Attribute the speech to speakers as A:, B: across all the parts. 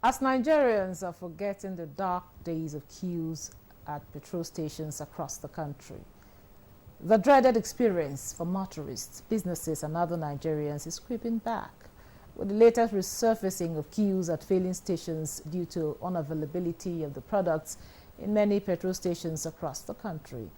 A: As Nigerians are forgetting the dark days of queues at petrol stations across the country, the dreaded experience for motorists, businesses and other Nigerians is creeping back, with the latest resurfacing of queues at filling stations due to unavailability of the products in many petrol stations across the country.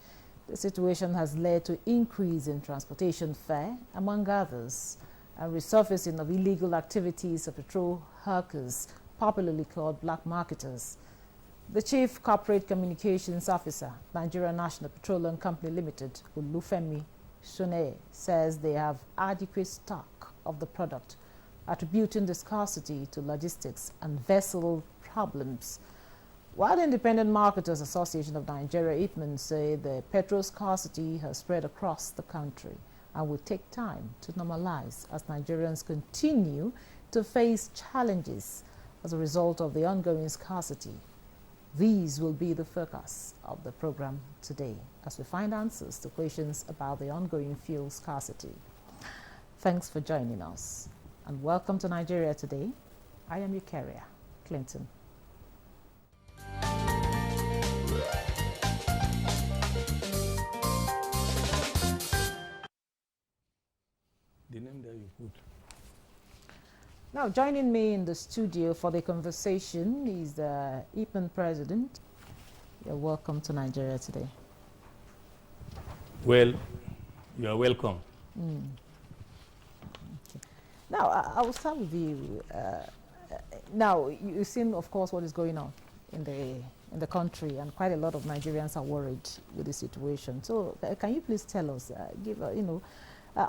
A: The situation has led to increase in transportation fare, among others, and resurfacing of illegal activities of petrol hawkers, popularly called black marketers. The Chief Corporate Communications Officer, Nigeria National Petroleum Company Limited, Olufemi Shone, says they have adequate stock of the product, attributing the scarcity to logistics and vessel problems. While the Independent Marketers Association of Nigeria, IPMAN, say the petrol scarcity has spread across the country and will take time to normalize as Nigerians continue to face challenges as a result of the ongoing scarcity. These will be the focus of the program today as we find answers to questions about the ongoing fuel scarcity. Thanks for joining us and welcome to Nigeria Today. I am your carrier, Clinton.
B: The name that you put.
A: Now, joining me in the studio for the conversation is the IPMAN president. You're welcome to Nigeria Today.
B: Well, you are welcome.
A: Okay. Now, I will start with you. Now, you've seen, of course, what is going on in the country, and quite a lot of Nigerians are worried with the situation. So, can you please tell us,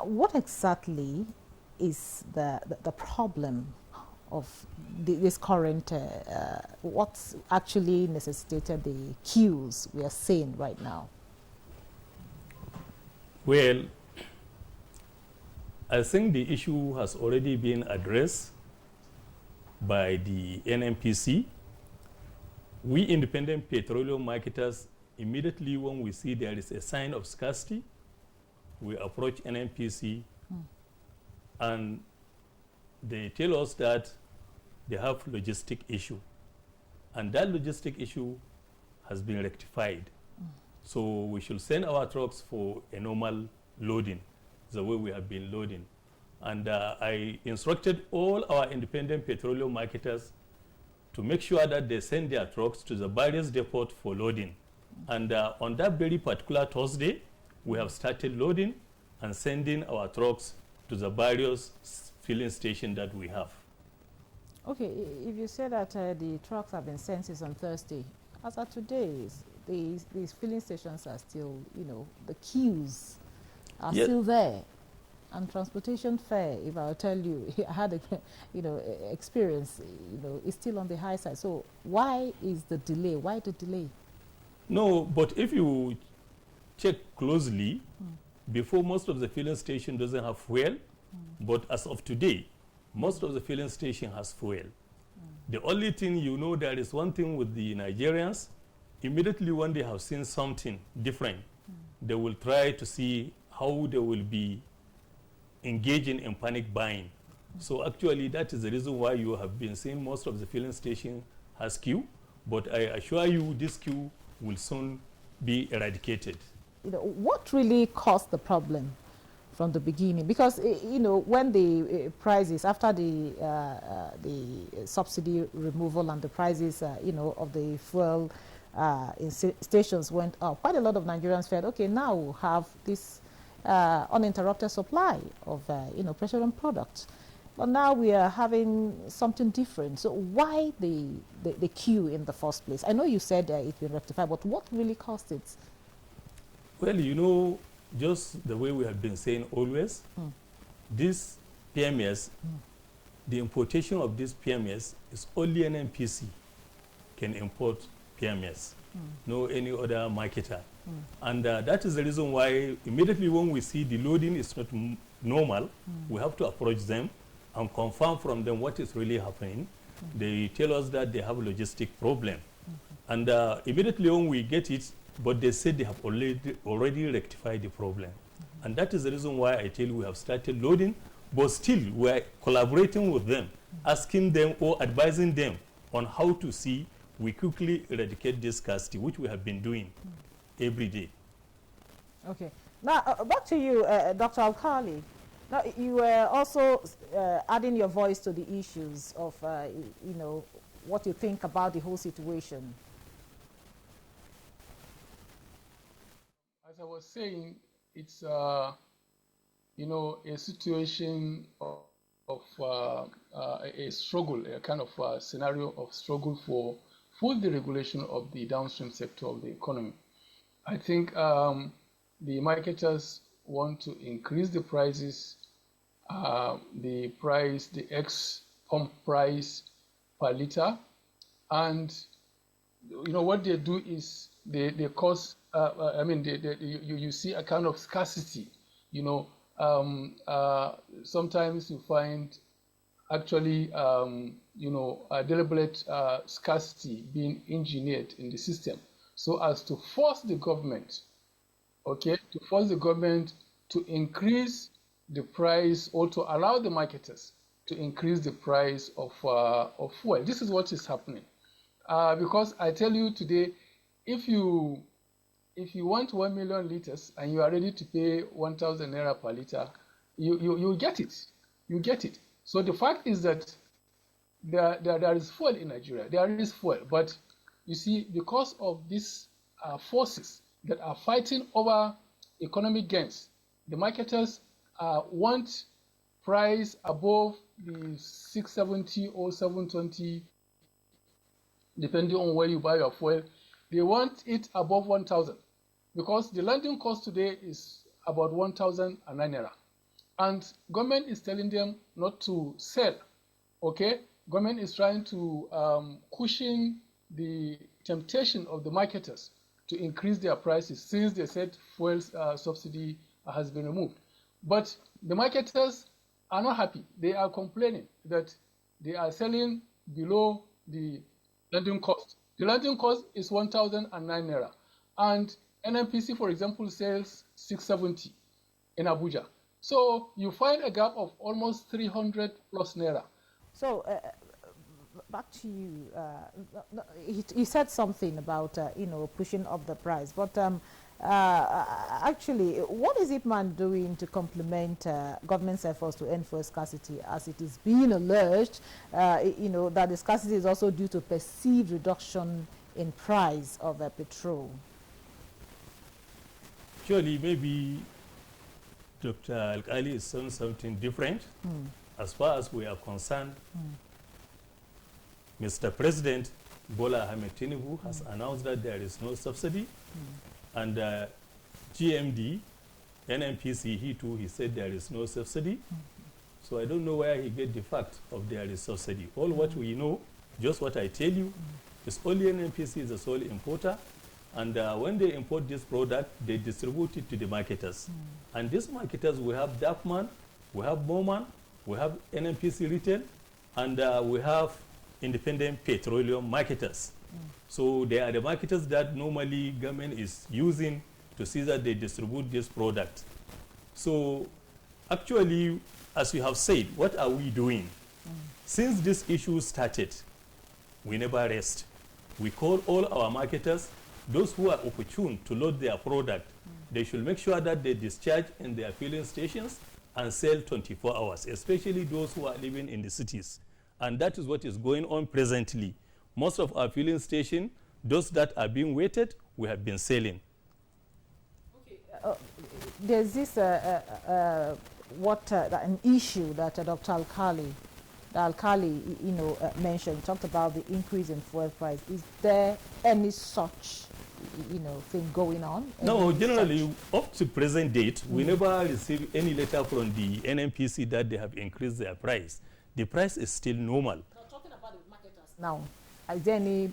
A: what exactly is the problem of this current, what's actually necessitated the queues we are seeing right now?
B: Well, I think the issue has already been addressed by the NNPC. We independent petroleum marketers, immediately when we see there is a sign of scarcity, we approach NNPC and they tell us that they have logistic issue, and that logistic issue has been rectified. So we should send our trucks for a normal loading, the way we have been loading. And I instructed all our independent petroleum marketers to make sure that they send their trucks to the various depots for loading. And on that very particular Thursday, we have started loading and sending our trucks to the various filling stations that we have.
A: Okay, if you say that the trucks have been sent since on Thursday, as of today, these filling stations are still, the queues are still there. And transportation fare, if I'll tell you, I had a, experience, is still on the high side. So why is the delay? Why the delay?
B: No, but if you check closely, before most of the filling station doesn't have fuel, but as of today, most of the filling station has fuel. The only thing there is one thing with the Nigerians, immediately when they have seen something different, they will try to see how they will be engaging in panic buying. So actually that is the reason why you have been seeing most of the filling station has queue, but I assure you this queue will soon be eradicated.
A: What really caused the problem from the beginning? Because when the prices, after the subsidy removal and the prices of the fuel in stations went up, quite a lot of Nigerians felt, okay, now we'll have this uninterrupted supply of petroleum products. But now we are having something different. So why the queue in the first place? I know you said it's been rectified, but what really caused it?
B: Well, just the way we have been saying always, this PMS, the importation of this PMS is only an NPC can import PMS, no any other marketer. And that is the reason why immediately when we see the loading is not normal, we have to approach them and confirm from them what is really happening. They tell us that they have a logistic problem. And immediately when we get it, but they said they have already rectified the problem. And that is the reason why I tell you we have started loading, but still we are collaborating with them, asking them or advising them on how to see we quickly eradicate this scarcity, which we have been doing every day.
A: Okay. Now, back to you, Dr. Alkali. Now, you were also adding your voice to the issues of, you know, what you think about the whole situation.
C: As I was saying, it's, you know, a situation of a struggle, a kind of scenario of struggle for the regulation of the downstream sector of the economy. I think the marketers want to increase the prices, the ex-pump price per liter, and you know what they do is they cause. I mean, you see a kind of scarcity. You know, sometimes you find actually, you know, a deliberate scarcity being engineered in the system so as to force the government, okay, to force the government to increase the price or to allow the marketers to increase the price of fuel. This is what is happening. Because I tell you today, if you want 1 million liters and you are ready to pay 1,000 naira per liter, you get it. You get it. So the fact is that there is fuel in Nigeria. There is fuel. But you see, because of these forces that are fighting over economic gains, the marketers want price above the 670 or 720, depending on where you buy your fuel. They want it above 1,000 because the landing cost today is about 1,009 naira. And government is telling them not to sell, okay? Government is trying to cushion the temptation of the marketers to increase their prices since they said fuel subsidy has been removed. But the marketers are not happy. They are complaining that they are selling below the landing cost. The landing cost is 1,009 naira. And NNPC, for example, sells 670 in Abuja. So you find a gap of almost 300 plus naira.
A: So back to you. You said something about you know, pushing up the price, but actually, what is IPMAN doing to complement government's efforts to end fuel scarcity, as it is being alleged, you know, that the scarcity is also due to perceived reduction in price of petrol?
B: Surely, maybe Dr. Alkali is saying something different. As far as we are concerned, Mr. President Bola Ahmed Tinubu has announced that there is no subsidy, and GMD, NNPC, he said there is no subsidy. So I don't know where he get the fact of there is subsidy. All what we know, just what I tell you, is only NNPC is the sole importer, and when they import this product, they distribute it to the marketers. And these marketers, we have Darkman, we have Bowman, we have NNPC retail, and we have independent petroleum marketers. So they are the marketers that normally government is using to see that they distribute this product. So actually, as you have said, what are we doing? Since this issue started, we never rest. We call all our marketers, those who are opportune to load their product, they should make sure that they discharge in their filling stations and sell 24 hours, especially those who are living in the cities. And that is what is going on presently. Most of our filling stations, those that are being waited, we have been selling.
A: Okay. There's this an issue that Dr. Alkali, you know, mentioned, talked about the increase in fuel price. Is there any such, you know, thing going on?
B: No, generally, up to present date, we never received any letter from the NNPC that they have increased their price. The price is still normal.
A: Now, talking about the marketers now, is there any,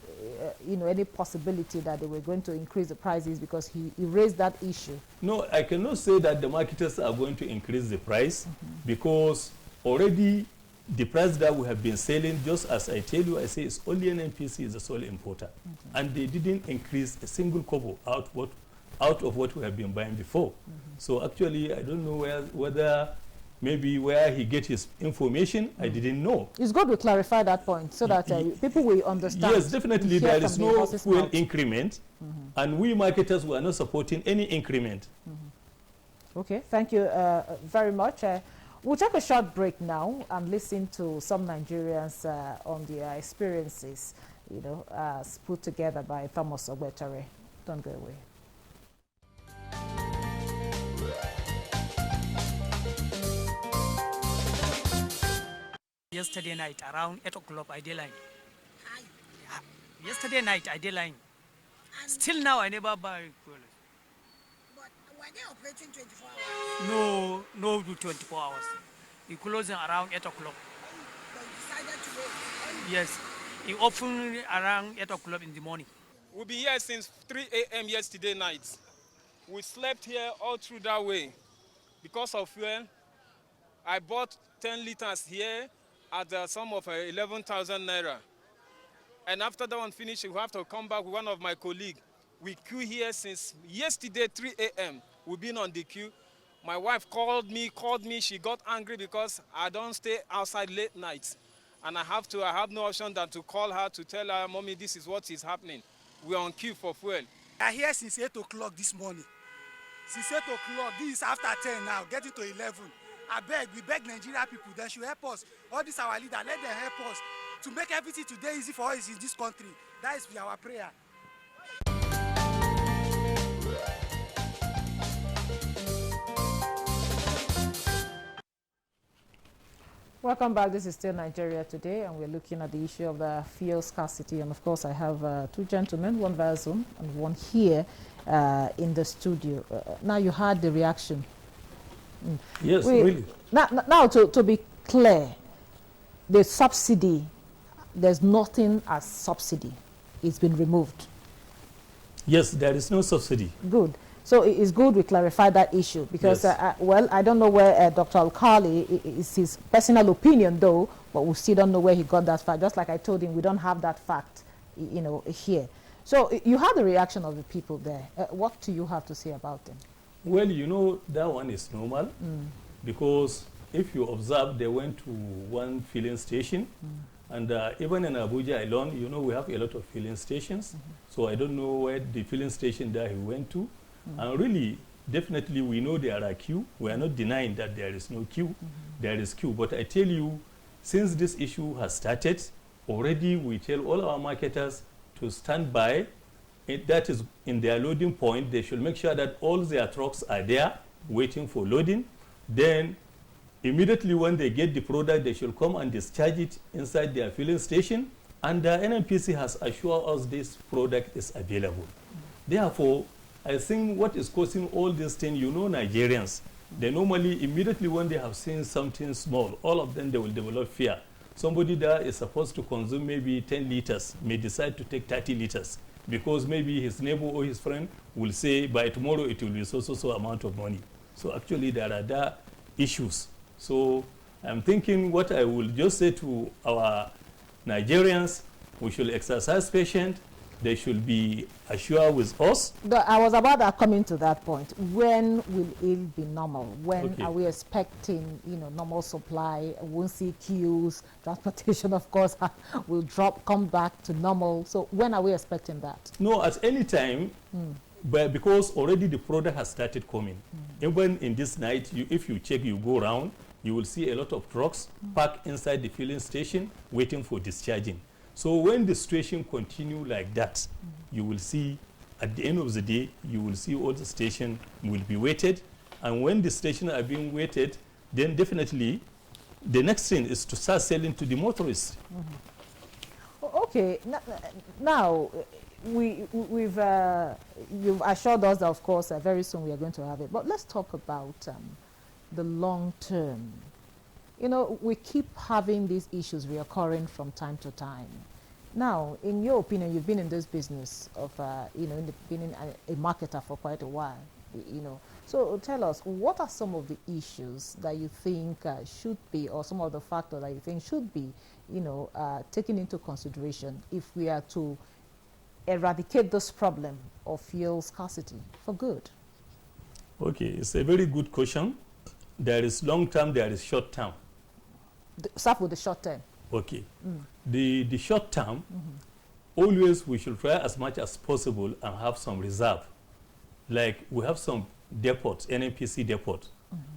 A: you know, any possibility that they were going to increase the prices, because he raised that issue? No,
B: I cannot say that the marketers are going to increase the price, because already the price that we have been selling, just as I tell you, I say it's only NNPC is the sole importer. And they didn't increase a single kobo out of what we have been buying before. So actually, I don't know whether maybe where he get his information, I didn't know.
A: It's good we clarify that point so that people will understand.
B: Yes, definitely there is no fuel increment, and we marketers were not supporting any increment.
A: Okay, thank you very much. We'll take a short break now and listen to some Nigerians on their experiences, you know, put together by Thomas Ogbetere. Don't go away.
D: Yesterday night, around 8 o'clock, I did line. Yesterday night, I did line. Still now, I never buy fuel.
E: But were they operating 24 hours?
D: No, do 24 hours. It closing around 8 o'clock.
E: But you decided to wait?
D: Yes, it opened around 8 o'clock in the morning.
F: We've been here since 3 a.m. yesterday night. We slept here all through that way. Because of fuel, I bought 10 liters here at the sum of 11,000 naira. And after that one finished, we have to come back with one of my colleagues. We queue here since yesterday, 3 a.m. We've been on the queue. My wife called me. She got angry because I don't stay outside late nights. And I have no option than to call her to tell her, Mommy, this is what is happening. We're on queue for fuel.
G: I'm here since 8 o'clock this morning. Since 8 o'clock, this is after 10 now, getting to 11. We beg Nigeria people, they should help us. All this our leader, let them help us to make everything today easy for us in this country. That is our prayer.
A: Welcome back. This is still Nigeria Today, and we're looking at the issue of the fuel scarcity. And of course, I have two gentlemen, one via Zoom and one here in the studio. Now you heard the reaction.
B: Yes, really.
A: Now to be clear, the subsidy, there's nothing as subsidy. It's been removed.
B: Yes, there is no subsidy.
A: Good. So it's good we clarify that issue because,
B: yes.
A: Well, I don't know where Dr. Alkali is his personal opinion, though, but we still don't know where he got that fact. Just like I told him, we don't have that fact, you know, here. So you had the reaction of the people there. What do you have to say about them?
B: Well, you know, that one is normal because if you observe, they went to one filling station and even in Abuja alone, you know, we have a lot of filling stations. So I don't know where the filling station that he went to. And really, definitely, we know there are queue. We are not denying that there is no queue. There is queue. But I tell you, since this issue has started, already we tell all our marketers to stand by. That is in their loading point. They should make sure that all their trucks are there waiting for loading. Then immediately when they get the product, they should come and discharge it inside their filling station. And the NNPC has assured us this product is available. Therefore, I think what is causing all these things, you know, Nigerians, they normally, immediately when they have seen something small, all of them, they will develop fear. Somebody that is supposed to consume maybe 10 liters may decide to take 30 liters because maybe his neighbor or his friend will say by tomorrow it will be so amount of money. So actually there are that issues. So I'm thinking what I will just say to our Nigerians, we should exercise patience. They should be assured with us.
A: I was about coming to that point. When will it be normal? When are we expecting, you know, normal supply? We won't see queues. Transportation, of course, will come back to normal. So when are we expecting that?
B: No, at any time, but because already the product has started coming. Even in this night, if you check, you go around, you will see a lot of trucks parked inside the filling station waiting for discharging. So when the situation continue like that, you will see at the end of the day, you will see all the station will be weighted. And when the stations are being weighted, then definitely the next thing is to start selling to the motorists.
A: Okay, now you've assured us that, of course, very soon we are going to have it. But let's talk about the long term. You know, we keep having these issues reoccurring from time to time. Now, in your opinion, you've been in this business of, you know, being a marketer for quite a while, you know. So tell us, what are some of the issues that you think should be, or some of the factors that you think should be, you know, taken into consideration if we are to eradicate this problem of fuel scarcity for good?
B: Okay, it's a very good question. there is long term, there is short term.
A: Start with the short term.
B: Okay. The short term, always we should try as much as possible and have some reserve. Like we have some depots, NNPC depots.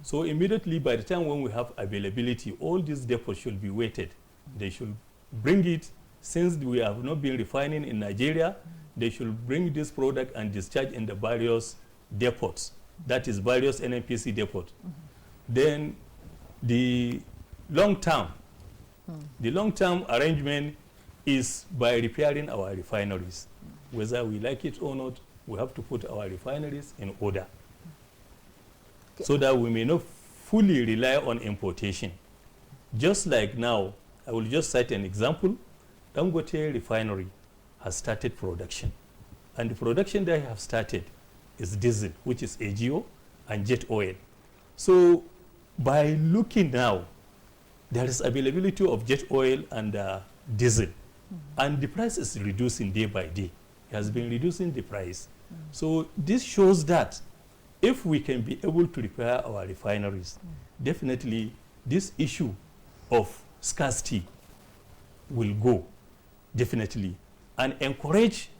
B: So immediately by the time when we have availability, all these depots should be weighted. They should bring it, since we have not been refining in Nigeria, they should bring this product and discharge in the various depots. That is various NNPC depots. Then the long-term arrangement is by repairing our refineries. Whether we like it or not, we have to put our refineries in order so that we may not fully rely on importation. Just like now, I will just cite an example. Dangote refinery has started production. And the production they have started is diesel, which is AGO, and jet oil. So by looking now, there is availability of jet oil and diesel. And the price is reducing day by day. It has been reducing the price. So this shows that if we can be able to repair our refineries, definitely this issue of scarcity will go, definitely, and encourage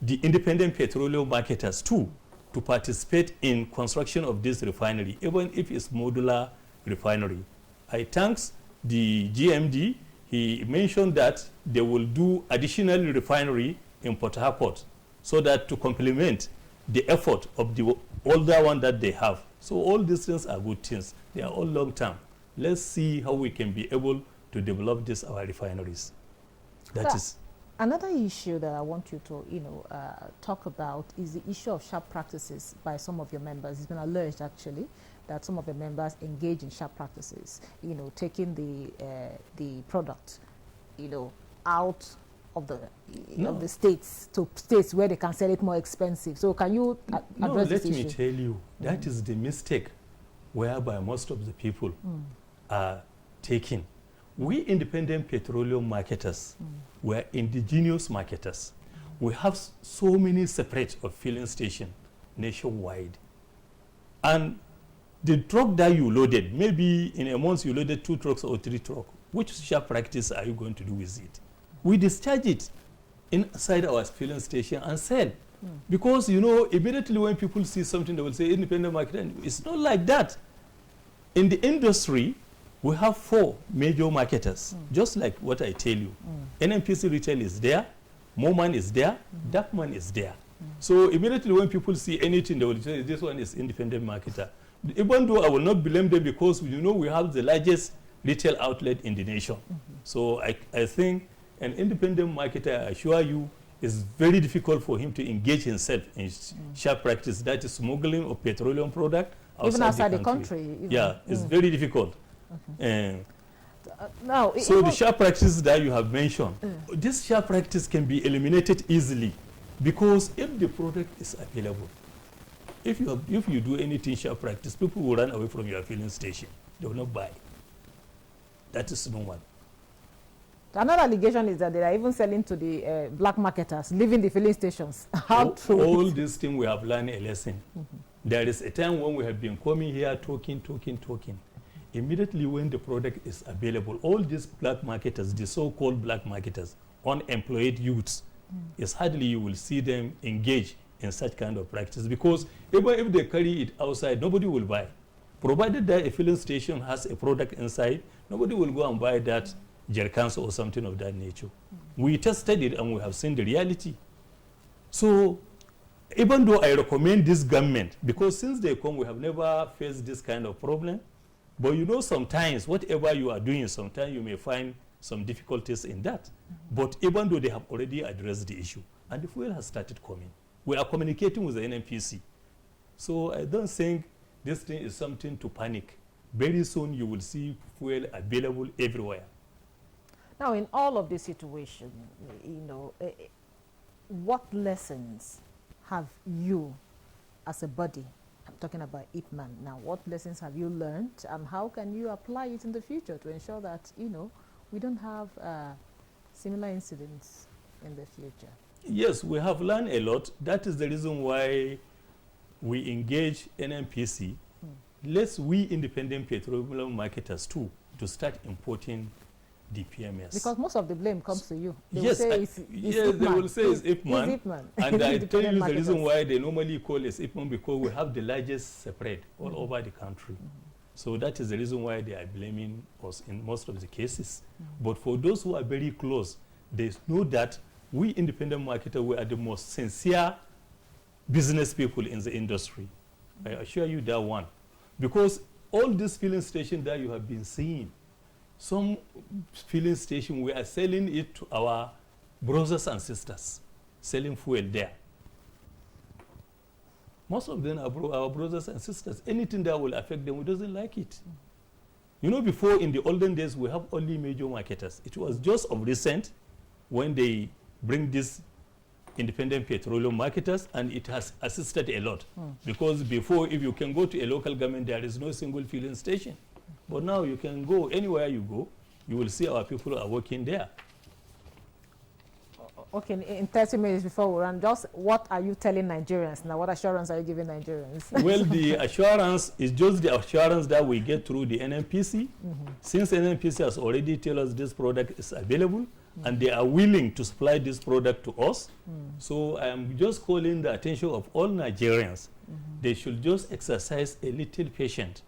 B: the independent petroleum marketers too to participate in construction of this refinery, even if it's modular refinery. I thanks the GMD. He mentioned that they will do additional refinery in Port Harcourt so that to complement the effort of the older one that they have. So all these things are good things. They are all long term. Let's see how we can be able to develop this our refineries. That is
A: another issue that I want you to, talk about is the issue of sharp practices by some of your members. It's been alleged actually that some of the members engage in sharp practices, taking the product, out of the states to states where they can sell it more expensive. So can you address this issue?
B: Let me tell you, that is the mistake whereby most of the people are taking. We independent petroleum marketers, we're indigenous marketers. We have so many separate filling stations nationwide. And the truck that you loaded, maybe in a month you loaded 2 trucks or 3 trucks. Which sharp practice are you going to do with it? We discharge it inside our filling station and sell. Because, immediately when people see something, they will say independent market. It's not like that. In the industry, we have 4 major marketers, just like what I tell you. NNPC retail is there, Moman is there, Darkman is there. So immediately when people see anything, they will say this one is independent marketer. Even though I will not blame them because we have the largest retail outlet in the nation. So I think an independent marketer, I assure you, is very difficult for him to engage himself in sharp practice. That is smuggling of petroleum product outside the country. Yeah, it's very difficult. So the sharp practice that you have mentioned, this sharp practice can be eliminated easily because if the product is available, if you do anything sharp practice, people will run away from your filling station. They will not buy. That is normal.
A: Another allegation is that they are even selling to the black marketers, leaving the filling stations. How true?
B: All this thing we have learned a lesson. There is a time when we have been coming here talking. Immediately when the product is available, all these black marketers, the so-called black marketers, unemployed youths, it's hardly you will see them engage in such kind of practice because even if they carry it outside, nobody will buy. Provided that a filling station has a product inside, nobody will go and buy that jerrycans or something of that nature. We tested it and we have seen the reality. So even though I recommend this government, because since they come, we have never faced this kind of problem. But sometimes whatever you are doing, sometimes you may find some difficulties in that. But even though they have already addressed the issue, and the fuel has started coming, we are communicating with the NNPC. So I don't think this thing is something to panic. Very soon you will see fuel available everywhere.
A: Now, in all of this situation, what lessons have you, as a body, I'm talking about IPMAN now, what lessons have you learned and how can you apply it in the future to ensure that, we don't have similar incidents in the future?
B: Yes, we have learned a lot. That is the reason why we engage NNPC we independent petroleum marketers too to start importing the PMS.
A: Because most of the blame comes to you. They
B: Yes,
A: will say it's
B: they will say it's Ipman.
A: It's Ipman.
B: And I tell you the
A: Marketers.
B: reason why they normally call it Ipman, because we have the largest spread all over the country. So that is the reason why they are blaming us in most of the cases. But for those who are very close, they know that we independent marketers, we are the most sincere business people in the industry. I assure you that one. Because all these filling stations that you have been seeing, some filling station, we are selling it to our brothers and sisters, selling fuel there. Most of them are our brothers and sisters. Anything that will affect them, we doesn't like it. You know, before in the olden days, we have only major marketers. It was just of recent when they bring this independent petroleum marketers, and it has assisted a lot. Because before, if you can go to a local government, there is no single filling station. But now you can go anywhere you go, you will see our people are working there.
A: Okay, in 30 minutes before we run, just what are you telling Nigerians now? What assurance are you giving Nigerians?
B: Well, the assurance is just the assurance that we get through the NNPC. Since NNPC has already told us this product is available, and they are willing to supply this product to us. So I am just calling the attention of all Nigerians. They should just exercise a little patience.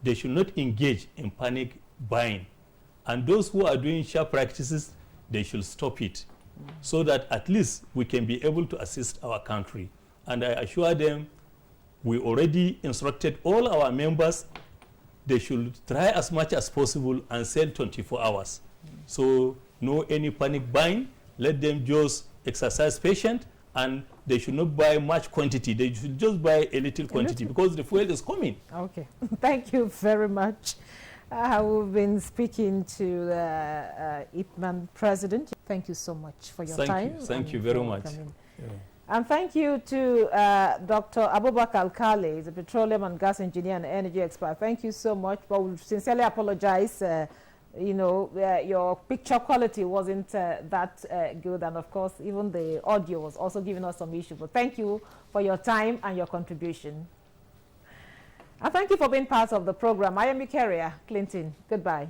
B: They should not engage in panic buying. And those who are doing sharp practices, they should stop it, so that at least we can be able to assist our country. And I assure them, we already instructed all our members, they should try as much as possible and sell 24 hours. So no any panic buying, let them just exercise patience, and they should not buy much quantity. They should just buy a little quantity because the fuel is coming.
A: Okay, thank you very much. We've been speaking to the Ipman president. Thank you so much for your time.
B: Thank you very much.
A: And thank you to Dr. Abubakar Alkali, the petroleum and gas engineer and energy expert. Thank you so much, but we sincerely apologize. You know, your picture quality wasn't that good, and of course, even the audio was also giving us some issue. But thank you for your time and your contribution. And thank you for being part of the program. I am your carrier, Clinton. Goodbye.